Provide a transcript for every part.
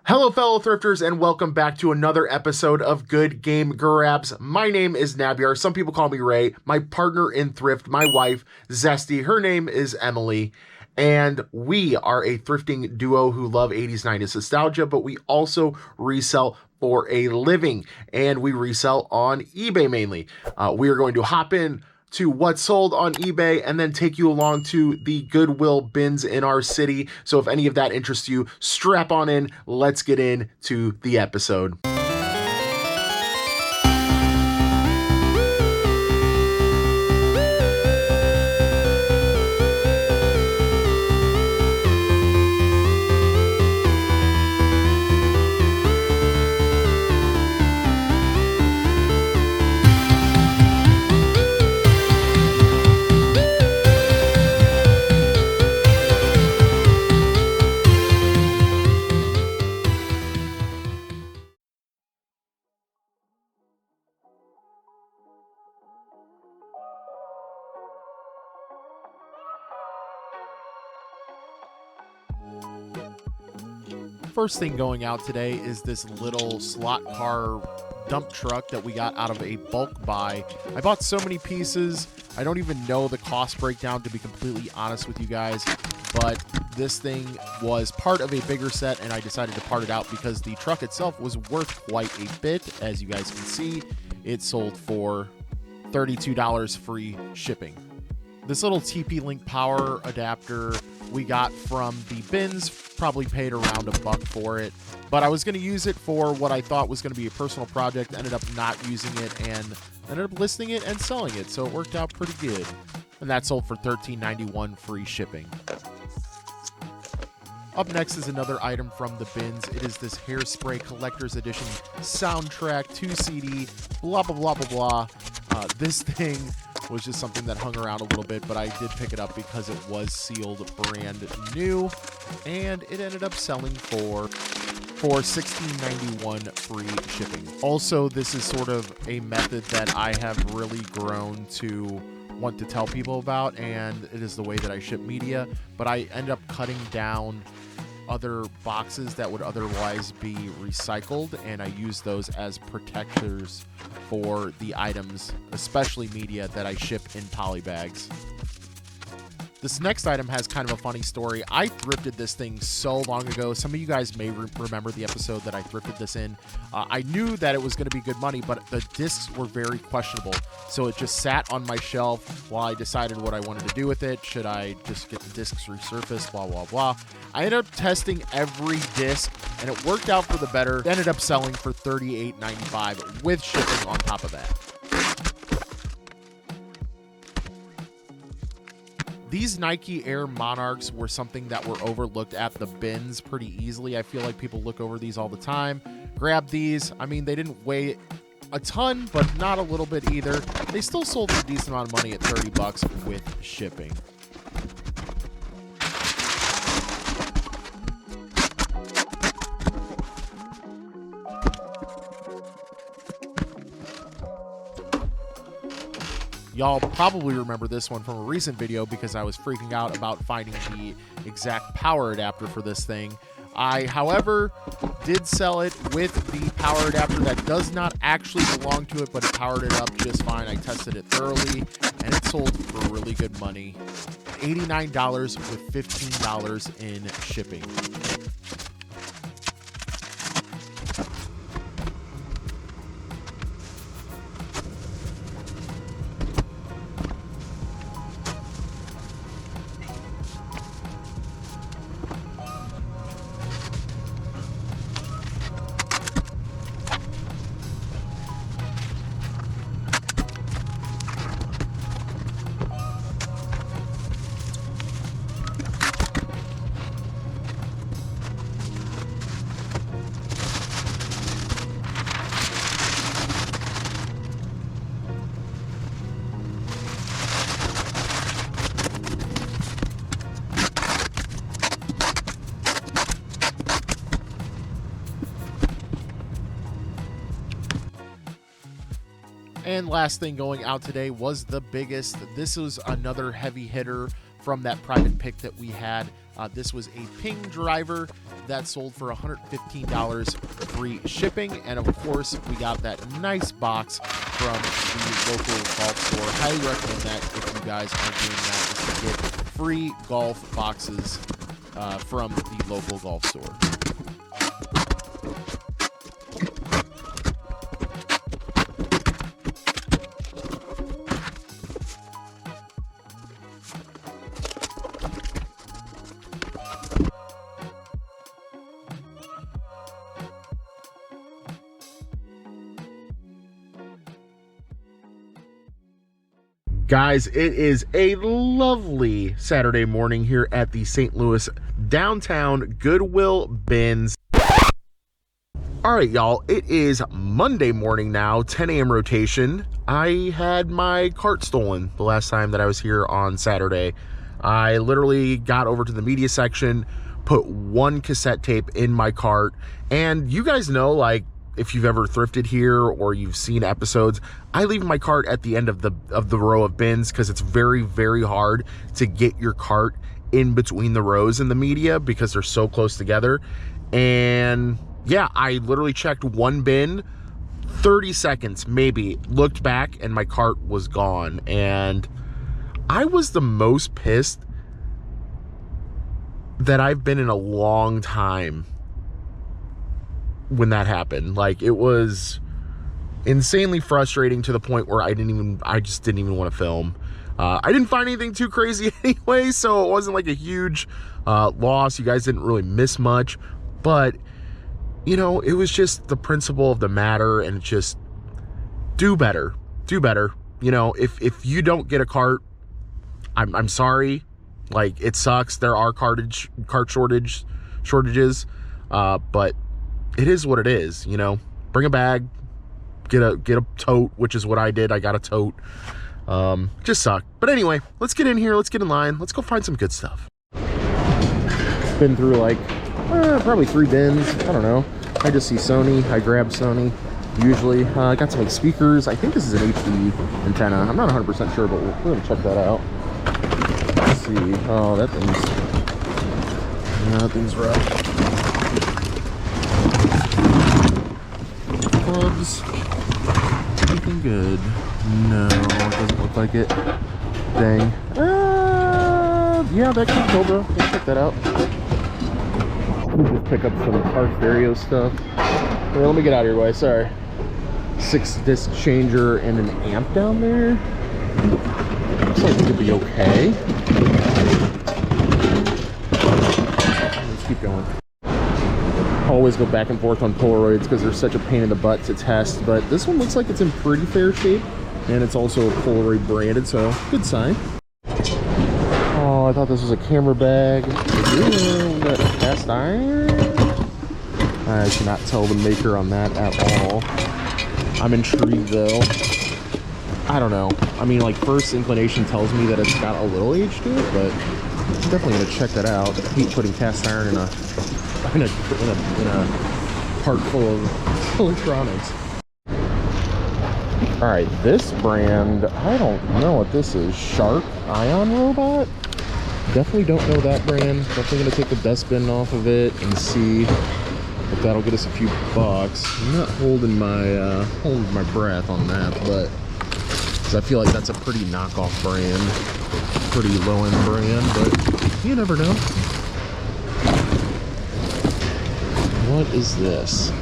Hello, fellow thrifters, and welcome back to another episode of Good Game Grabs. My name is Nabiar. Some people call me Ray. My partner in thrift, my wife, Zesty. Her name is Emily. And we are a thrifting duo who love 80s, 90s nostalgia, but we also resell for a living. And we resell on eBay mainly. We are going to hop in to what's sold on eBay and then take you along to the Goodwill bins in our city. So if any of that interests you, strap on in. Let's get into the episode. First thing going out today is this little slot car dump truck that we got out of a bulk buy. I bought so many pieces, I don't even know the cost breakdown, to be completely honest with you guys, but this thing was part of a bigger set and I decided to part it out because the truck itself was worth quite a bit. As you guys can see, it sold for $32 free shipping. This little TP-Link power adapter we got from the bins, probably paid around $1 for it, but I was going to use it for what I thought was going to be a personal project, ended up not using it, and ended up listing it and selling it, so it worked out pretty good. And that sold for $13.91 free shipping. Up next is another item from the bins. It is this Hairspray Collector's Edition soundtrack, 2 CD, blah, blah, blah, blah, blah. This thing was just something that hung around a little bit, but I did pick it up because it was sealed brand new, and it ended up selling for $16.91 free shipping. Also, this is sort of a method that I have really grown to want to tell people about, and it is the way that I ship media, but I end up cutting down other boxes that would otherwise be recycled, and I use those as protectors for the items, especially media, that I ship in poly bags. This next item has kind of a funny story. I thrifted this thing so long ago. Some of you guys may remember the episode that I thrifted this in. I knew that it was going to be good money, but the discs were very questionable. So it just sat on my shelf while I decided what I wanted to do with it. Should I just get the discs resurfaced, blah, blah, blah. I ended up testing every disc, and it worked out for the better. It ended up selling for $38.95 with shipping on top of that. These Nike Air Monarchs were something that were overlooked at the bins pretty easily. I feel like people look over these all the time. Grab these. I mean, they didn't weigh a ton, but not a little bit either. They still sold for a decent amount of money at $30 with shipping. Y'all probably remember this one from a recent video because I was freaking out about finding the exact power adapter for this thing. I, however, did sell it with the power adapter that does not actually belong to it, but it powered it up just fine. I tested it thoroughly, and it sold for really good money. $89 with $15 in shipping. And last thing going out today was the biggest. This was another heavy hitter from that private pick that we had. This was a Ping driver. that sold for $115 free shipping. And of course, we got that nice box from the local golf store. Highly recommend that if you guys are doing that, is to get free golf boxes from the local golf store. Guys, it is a lovely Saturday morning here at the St. Louis downtown Goodwill bins. All right, y'all, it is Monday morning now, 10 a.m. rotation. I had my cart stolen the last time that I was here on Saturday. I literally got over to the media section, put one cassette tape in my cart, and you guys know, like, if you've ever thrifted here or you've seen episodes, I leave my cart at the end of the row of bins because it's very, very hard to get your cart in between the rows in the media because they're so close together. And yeah, I literally checked one bin, 30 seconds maybe, looked back, and my cart was gone. And I was the most pissed that I've been in a long time when that happened. Like, it was insanely frustrating to the point where I just didn't even want to film. I didn't find anything too crazy anyway, so it wasn't like a huge loss. You guys didn't really miss much, but you know, it was just the principle of the matter, and just do better. You know, if you don't get a cart, I'm sorry. Like, it sucks. There are cart shortages, but it is what it is, you know. Bring a bag, get a tote, which is what I did. I got a tote. Just sucked. But anyway, let's get in here. Let's get in line. Let's go find some good stuff. Been through like probably 3 bins. I don't know. I just see Sony. I grab Sony. Usually, I got some like speakers. I think this is an HD antenna. I'm not 100% sure, but we're gonna check that out. Let's see. Oh, that thing's rough. Clubs, anything good? No, it doesn't look like it. Dang. Yeah, that could Cobra. Let's check that out. Let me just pick up some car stereo stuff. Here, let me get out of your way. Sorry. 6-disc changer and an amp down there. Looks like it could be okay. Let's keep going. Always go back and forth on Polaroids because they're such a pain in the butt to test, but this one looks like it's in pretty fair shape, and it's also Polaroid branded, so good sign. Oh, I thought this was a camera bag. Ooh, that cast iron. I cannot tell the maker on that at all. I'm intrigued though. I don't know. I mean, like, first inclination tells me that it's got a little age to it, but I'm definitely gonna check that out. I hate putting cast iron in a cart full of electronics. All right, this brand, I don't know what this is. Shark Ion Robot? Definitely don't know that brand. Definitely gonna take the dustbin off of it and see if that'll get us a few bucks. I'm not holding my breath on that, but because I feel like that's a pretty knockoff brand, pretty low-end brand, but you never know. What is this?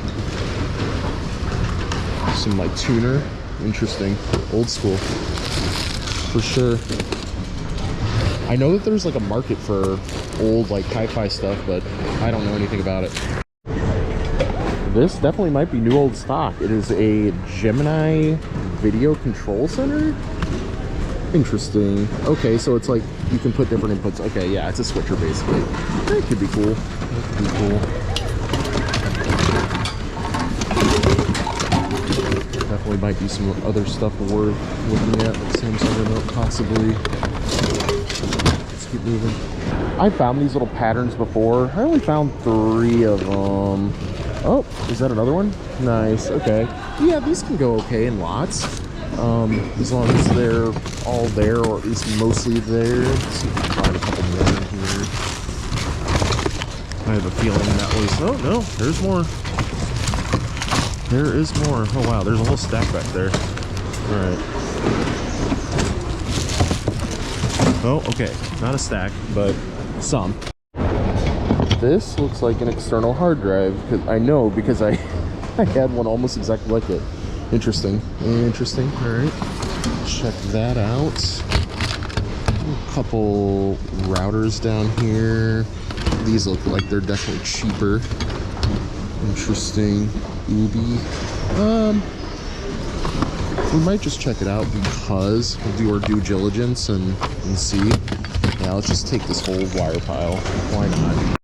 Some like tuner. Interesting. Old school. For sure. I know that there's like a market for old like hi-fi stuff, but I don't know anything about it. This definitely might be new old stock. It is a Gemini video control center. Interesting. Okay, so it's like you can put different inputs. Okay, yeah, it's a switcher basically. That could be cool. That could be cool. Definitely might be some other stuff worth looking at, like Samsung remote possibly. Let's keep moving. I found these little patterns before. I only found 3 of them. Oh, is that another one? Nice. Okay. Yeah, these can go okay in lots. As long as they're all there, or at least mostly there. Let's see if we can find a couple more in here. I have a feeling that was, oh no, there's more. There is more. Oh wow, there's a whole stack back there. All right. Oh, okay, not a stack, but some. This looks like an external hard drive, because I know, because I had one almost exactly like it. Interesting, interesting. All right, check that out. A couple routers down here. These look like they're definitely cheaper. Interesting. Ubi. We might just check it out because we'll do our due diligence and see. Yeah, let's just take this whole wire pile. Why not?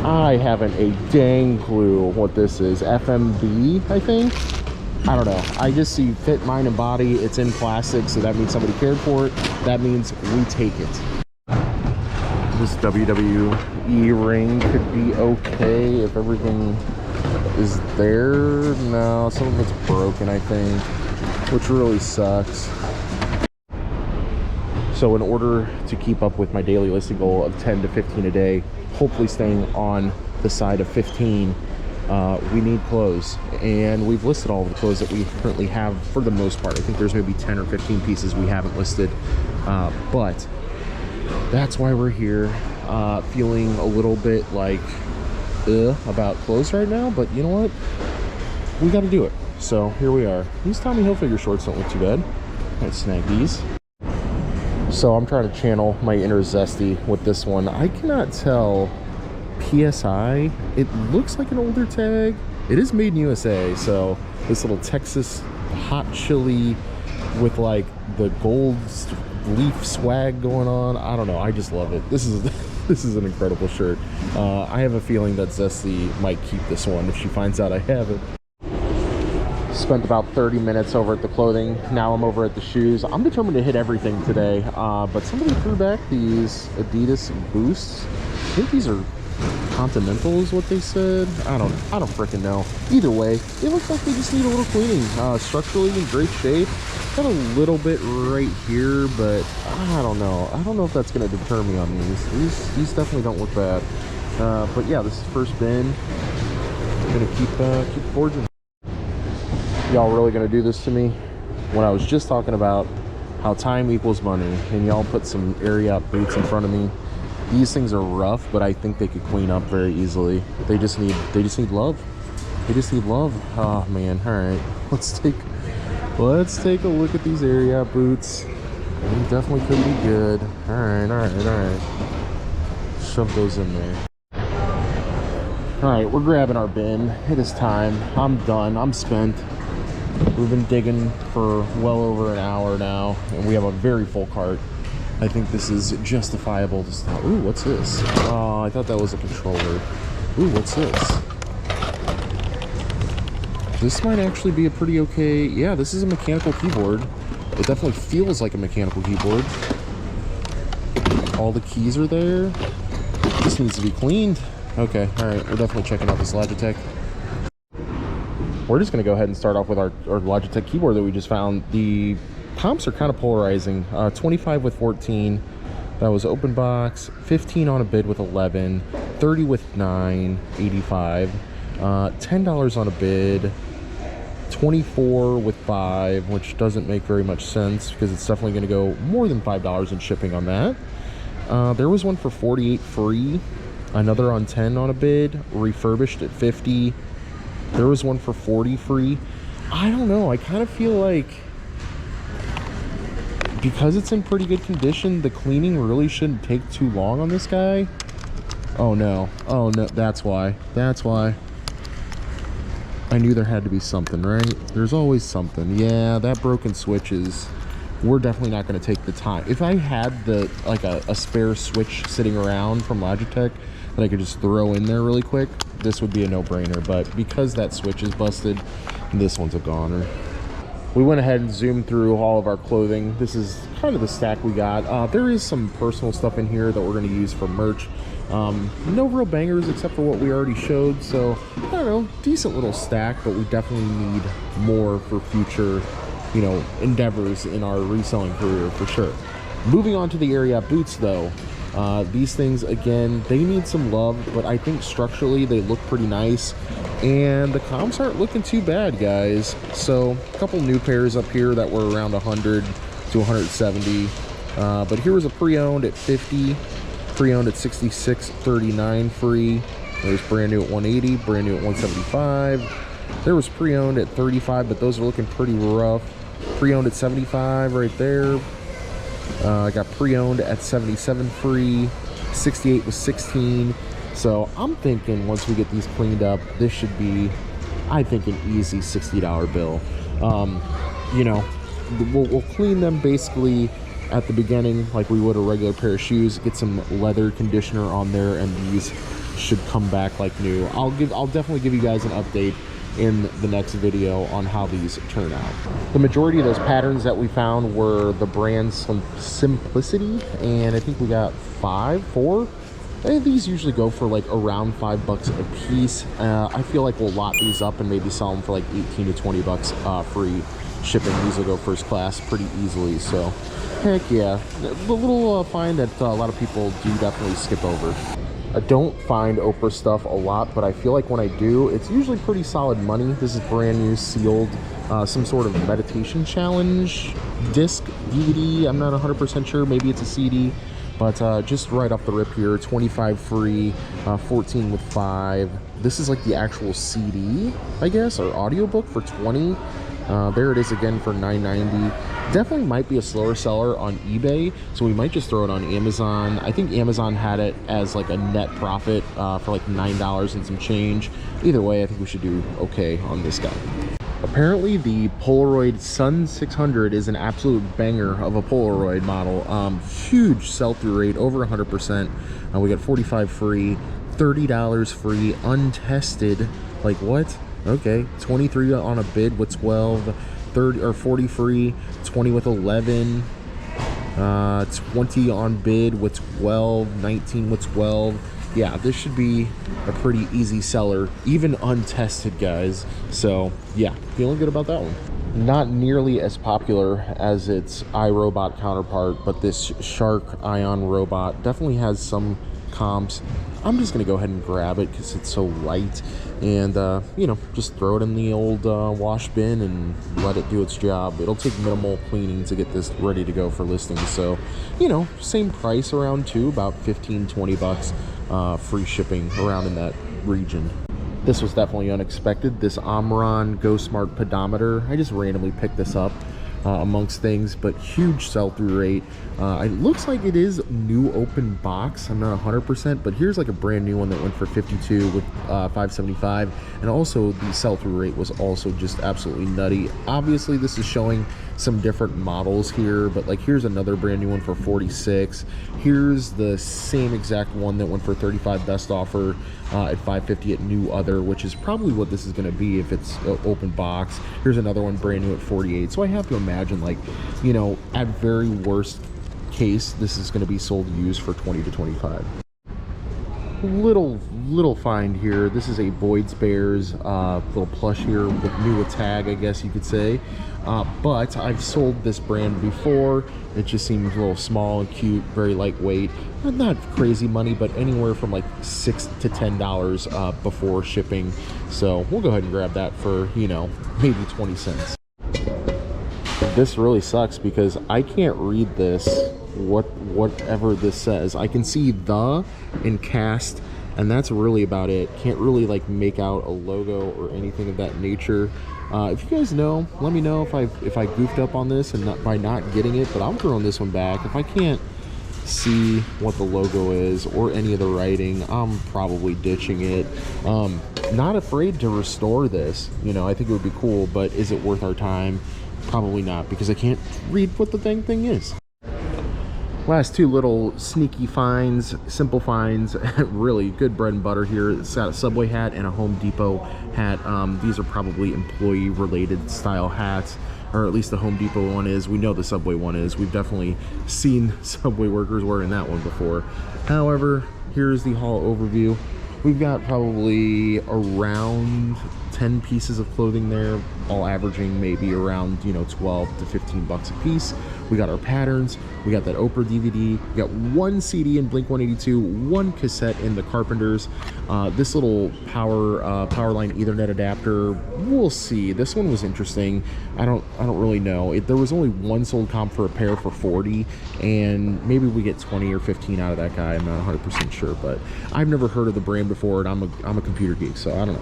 I haven't a dang clue what this is. FMB, I think? I don't know. I just see fit, mind, and body. It's in plastic, so that means somebody cared for it. That means we take it. This WWE ring could be okay if everything is there. No, some of it's broken, I think, which really sucks. So in order to keep up with my daily listing goal of 10 to 15 a day, hopefully staying on the side of 15, we need clothes, and we've listed all of the clothes that we currently have for the most part. I think there's maybe 10 or 15 pieces we haven't listed, but that's why we're here, feeling a little bit like about clothes right now, but you know what, we got to do it. So here we are. These Tommy Hilfiger shorts don't look too bad. Let's snag these. So I'm trying to channel my inner Zesty with this one. I cannot tell PSI. It looks like an older tag. It is made in USA, so this little Texas hot chili with like the gold leaf swag going on. I don't know, I just love it. This is an incredible shirt. I have a feeling that Zesty might keep this one if she finds out I have it. Spent about 30 minutes over at the clothing. Now I'm over at the shoes. I'm determined to hit everything today, but somebody threw back these Adidas Boosts. I think these are Continentals, what they said. I don't freaking know. Either way, it looks like they just need a little cleaning. Structurally in great shape. Got a little bit right here, but I don't know. I don't know if that's going to deter me on these. These definitely don't look bad. But yeah, this is first bin. I'm gonna keep forging. Y'all really gonna do this to me when I was just talking about how time equals money, and y'all put some area up boots in front of me? These things are rough, but I think they could clean up very easily. They just need love. They just need love. Oh man. All right, let's take a look at these area boots. They definitely could be good. All right. Shove those in there. All right, we're grabbing our bin. It is time. I'm done. I'm spent. We've been digging for well over an hour now, and we have a very full cart. I think this is justifiable to stop. Ooh, what's this? Oh, I thought that was a controller. Ooh, what's this? This might actually be a pretty okay... Yeah, this is a mechanical keyboard. It definitely feels like a mechanical keyboard. All the keys are there. This needs to be cleaned. Okay, all right, we're definitely checking out this Logitech. We're just gonna go ahead and start off with our Logitech keyboard that we just found. The comps are kind of polarizing. 25 with 14, that was open box. 15 on a bid with 11. 30 with 9, 85. $10 on a bid. 24 with 5, which doesn't make very much sense because it's definitely gonna go more than $5 in shipping on that. There was one for 48 free. Another on 10 on a bid, refurbished at 50. There was one for 40 free. I don't know, I kind of feel like because it's in pretty good condition, the cleaning really shouldn't take too long on this guy. Oh no, that's why. I knew there had to be something, right? There's always something. Yeah, that broken switch is... We're definitely not going to take the time. If I had a spare switch sitting around from Logitech that I could just throw in there really quick, this would be a no-brainer. But because that switch is busted, this one's a goner. We went ahead and zoomed through all of our clothing. This is kind of the stack we got. There is some personal stuff in here that we're going to use for merch. No real bangers except for what we already showed. So, I don't know, decent little stack, but we definitely need more for future endeavors in our reselling career for sure. Moving on to the Ariat boots though, These things, again, they need some love, but I think structurally they look pretty nice, and the comps aren't looking too bad, guys. So a couple new pairs up here that were around 100 to 170, but here was a pre-owned at 50, pre-owned at 66.39 free. There's brand new at 180, brand new at 175. There was pre-owned at 35, but those are looking pretty rough. Pre-owned at 75 right there. I got pre-owned at 77 free. 68 was 16. So I'm thinking once we get these cleaned up, this should be, I think, an easy $60 bill. You know, we'll clean them basically at the beginning like we would a regular pair of shoes. Get some leather conditioner on there, and these should come back like new. I'll definitely give you guys an update in the next video on how these turn out. The majority of those patterns that we found were the brand Simplicity, and I think we got four. These usually go for like around $5 a piece. I feel like we'll lot these up and maybe sell them for like 18 to 20 bucks free shipping. These will go first class pretty easily. So heck yeah, the little find that a lot of people do definitely skip over. I don't find Oprah stuff a lot, but I feel like when I do, it's usually pretty solid money. This is brand new, sealed, some sort of meditation challenge disc, DVD. I'm not 100% sure. Maybe it's a CD, but just right off the rip here, 25 free, 14 with 5. This is like the actual CD, I guess, or audiobook for 20. There it is again for $9.90. Definitely might be a slower seller on eBay, so we might just throw it on Amazon. I think Amazon had it as like a net profit for like $9 and some change. Either way, I think we should do okay on this guy. Apparently the Polaroid Sun 600 is an absolute banger of a Polaroid model. Huge sell-through rate, over 100%. We got 45 free, $30 free, untested. Like what? Okay, 23 on a bid with 12, 30 or 40 free, 20 with 11, 20 on bid with 12, 19 with 12. Yeah, this should be a pretty easy seller, even untested, guys. So yeah, feeling good about that one. Not nearly as popular as its iRobot counterpart, but this Shark Ion robot definitely has some comps. I'm just gonna go ahead and grab it because it's so light, and you know, just throw it in the old wash bin and let it do its job. It'll take minimal cleaning to get this ready to go for listing. So, you know, same price around too, about 15-20 bucks, free shipping around in that region. This was definitely unexpected. This Omron Go Smart pedometer, I just randomly picked this up amongst things, but huge sell-through rate. It looks like it is new open box. I'm not 100%, but here's like a brand new one that went for 52 with 575, and also the sell-through rate was also just absolutely nutty. Obviously this is showing some different models here, but like here's another brand new one for 46. Here's the same exact one that went for 35 best offer at 550 at new other, which is probably what this is going to be if it's open box. Here's another one brand new at 48. So I have to imagine, like, you know, at very worst case, this is going to be sold used for 20 to 25. Little find here. This is a Boyd's Bears little plush here with new tag, I guess you could say. But I've sold this brand before. It just seems a little small and cute, very lightweight. Not crazy money, but anywhere from like $6 to $10 before shipping. So we'll go ahead and grab that for, you know, maybe 20 cents. This really sucks because I can't read this, whatever this says. I can see the in cast, and that's really about it. Can't really like make out a logo or anything of that nature. If you guys know, let me know if I goofed up on this and by not getting it, but I'm throwing this one back. If I can't see what the logo is or any of the writing, I'm probably ditching it. Not afraid to restore this, you know. I think it would be cool, but is it worth our time? Probably not, because I can't read what the dang thing is. Last two little sneaky finds, simple finds, really good bread and butter here. It's got a Subway hat and a Home Depot hat. These are probably employee related style hats, or at least the Home Depot one is. We know the Subway one is. We've definitely seen Subway workers wearing that one before. However, here's the haul overview. We've got probably around 10 pieces of clothing there, all averaging maybe around, you know, 12 to 15 bucks a piece. We got our patterns. We got that Oprah DVD. We got one CD in Blink-182, one cassette in the Carpenters. This little Powerline Ethernet adapter, we'll see. This one was interesting. I don't really know. There was only one sold comp for a pair for 40, and maybe we get 20 or 15 out of that guy. I'm not 100% sure, but I've never heard of the brand before, and I'm a computer geek, so I don't know.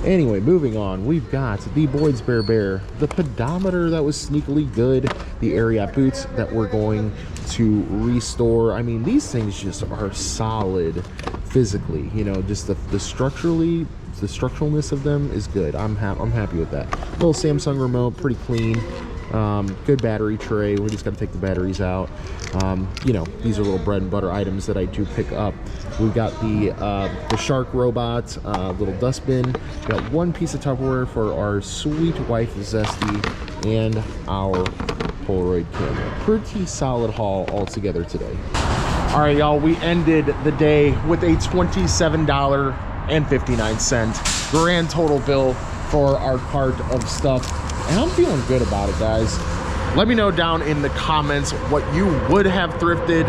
Anyway, moving on, we've got the Boyd's Bear, the pedometer that was sneakily good, the Ariat boots that we're going to restore. I mean, these things just are solid physically, you know, just the structuralness of them is good. I'm happy with that. Little Samsung remote, pretty clean. Good battery tray. We just got to take the batteries out. You know, these are little bread and butter items that I do pick up. We've got the Shark robot, little dustbin. We got one piece of Tupperware for our sweet wife Zesty, and our Polaroid camera. Pretty solid haul altogether today. All right, y'all, we ended the day with a $27.59 grand total bill for our cart of stuff, and I'm feeling good about it, guys. Let me know down in the comments what you would have thrifted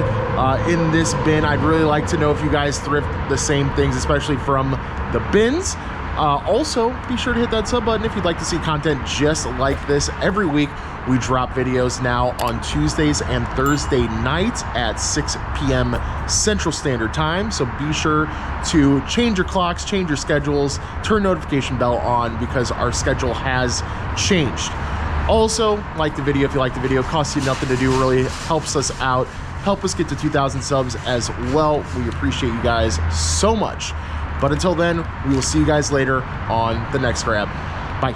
in this bin. I'd really like to know if you guys thrift the same things, especially from the bins. Also, be sure to hit that sub button if you'd like to see content just like this. Every week, we drop videos now on Tuesdays and Thursday nights at 6 p.m. Central Standard Time. So be sure to change your clocks, change your schedules, turn notification bell on, because our schedule has changed. Also, like the video if you like the video. Costs you nothing to do, really helps us out. Help us get to 2,000 subs as well. We appreciate you guys so much. But until then, we will see you guys later on the next grab. Bye.